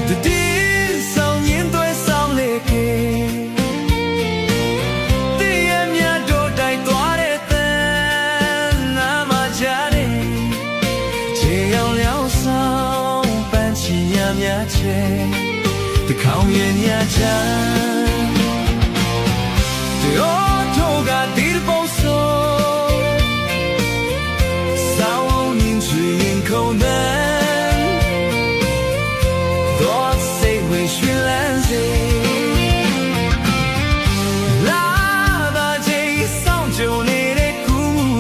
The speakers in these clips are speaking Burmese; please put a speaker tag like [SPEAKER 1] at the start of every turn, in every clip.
[SPEAKER 1] 的地上面对上了给，地也面都带多的灯，那么家的，只要了上半起呀面前，的靠远呀家。哦，头个地的保守，少年追人口难，多谁会寻来谁？喇叭这上就你的姑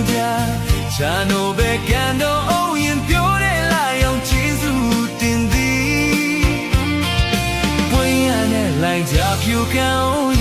[SPEAKER 1] 娘，家奴被感动偶然表的来用技术定的，不然的来家票高耶。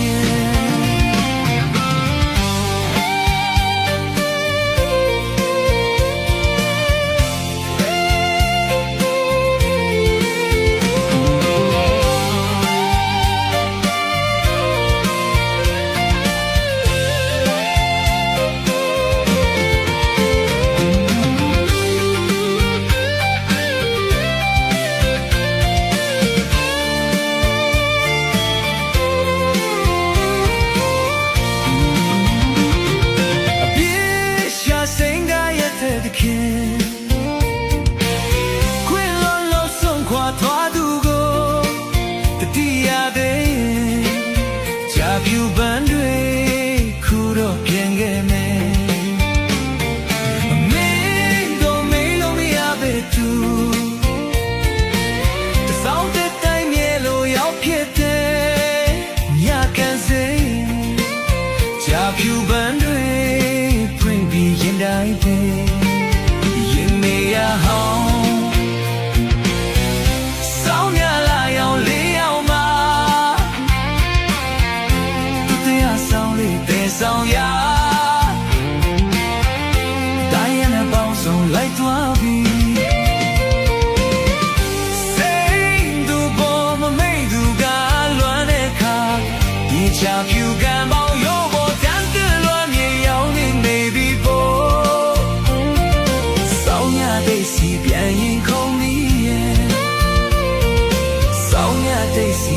[SPEAKER 1] ဆောင်ရတိုင်းရတဲ့ပေါင်းစုံလိုက်သွားပြီစိတ်သူပေါ်မမိတ်သူကလွမ်းတဲ့ခါဒီချာဖြူကံပေါင်းရောပေါ်တန်းကလွမ်းမြေရောက်နေပြီပေါ်ဆောင်ရတဲ့စီပြန်ရင်ခုံးနေရဲ့ဆောင်ရတဲ့စီ